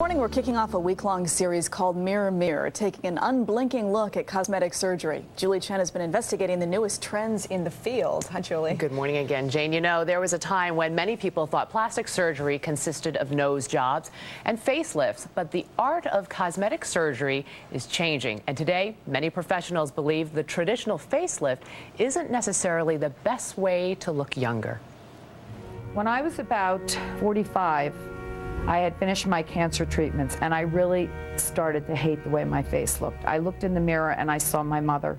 morning, we're kicking off a week-long series called Mirror Mirror, taking an unblinking look at cosmetic surgery. Julie Chen has been investigating the newest trends in the field. Hi, Julie. Good morning again, Jane. You know, there was a time when many people thought plastic surgery consisted of nose jobs and facelifts, but the art of cosmetic surgery is changing. And today, many professionals believe the traditional facelift isn't necessarily the best way to look younger. When I was about 45, I had finished my cancer treatments, and I really started to hate the way my face looked. I looked in the mirror and I saw my mother.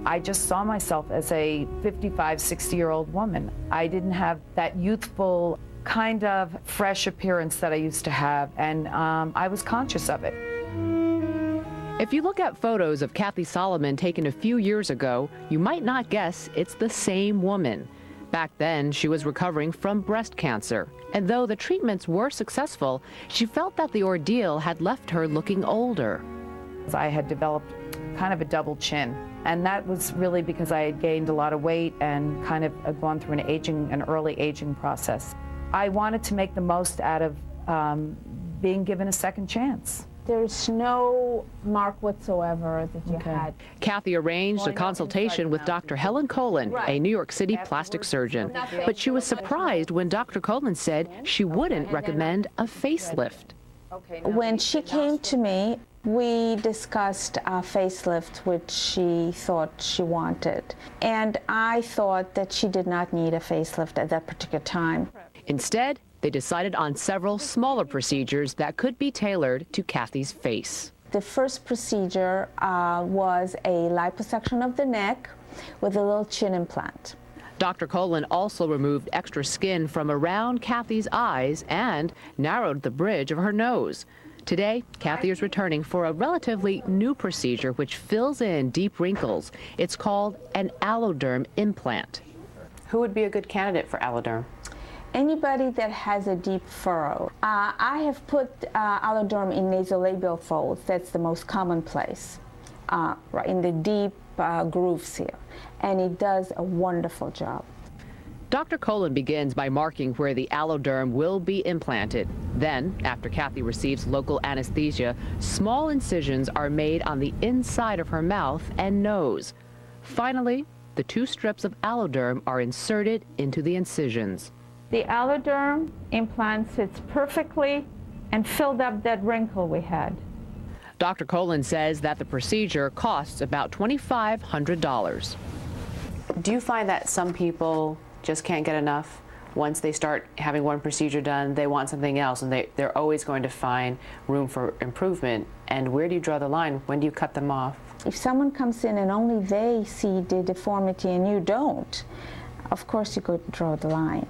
I just saw myself as a 55, 60-year-old woman. I didn't have that youthful, kind of fresh appearance that I used to have, and I was conscious of it. If you look at photos of Kathy Solomon taken a few years ago, you might not guess it's the same woman. Back then, she was recovering from breast cancer, and though the treatments were successful, she felt that the ordeal had left her looking older. I had developed kind of a double chin, and that was really because I had gained a lot of weight and kind of had gone through an early aging process. I wanted to make the most out of being given a second chance. There's no mark whatsoever that you had. Kathy arranged a consultation with Dr. Helen Colen, a New York City plastic surgeon. But she was surprised when Dr. Colen said she wouldn't recommend a facelift. When she came to me, we discussed a facelift, which she thought she wanted. And I thought that she did not need a facelift at that particular time. Instead, they decided on several smaller procedures that could be tailored to Kathy's face. The first procedure was a liposuction of the neck with a little chin implant. Dr. Colen also removed extra skin from around Kathy's eyes and narrowed the bridge of her nose. Today, Kathy is returning for a relatively new procedure which fills in deep wrinkles. It's called an alloderm implant. Who would be a good candidate for alloderm? Anybody that has a deep furrow. I have put alloderm in nasolabial folds. That's the most common place, right in the deep grooves here. And it does a wonderful job. Dr. Colen begins by marking where the alloderm will be implanted. Then, after Kathy receives local anesthesia, small incisions are made on the inside of her mouth and nose. Finally, the two strips of alloderm are inserted into the incisions. The alloderm implant sits perfectly and filled up that wrinkle we had. Dr. Colen says that the procedure costs about $2,500. Do you find that some people just can't get enough? Once they start having one procedure done, they want something else, and they're always going to find room for improvement. And where do you draw the line? When do you cut them off? If someone comes in and only they see the deformity and you don't, of course you could draw the line.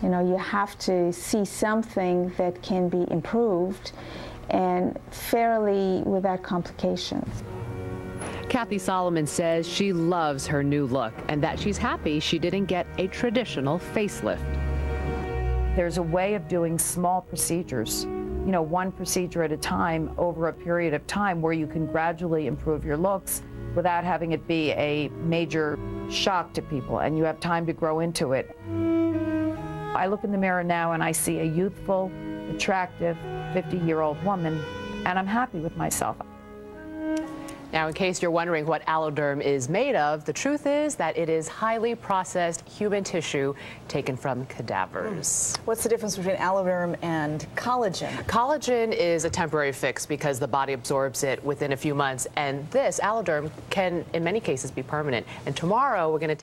You know, you have to see something that can be improved and fairly without complications. Kathy Solomon says she loves her new look and that she's happy she didn't get a traditional facelift. There's a way of doing small procedures, you know, one procedure at a time over a period of time where you can gradually improve your looks without having it be a major shock to people, and you have time to grow into it. I look in the mirror now and I see a youthful, attractive 50-year-old woman, and I'm happy with myself. Now, in case you're wondering what alloderm is made of, the truth is that it is highly processed human tissue taken from cadavers. What's the difference between alloderm and collagen? Collagen is a temporary fix because the body absorbs it within a few months, and this alloderm can, in many cases, be permanent. And tomorrow, we're going to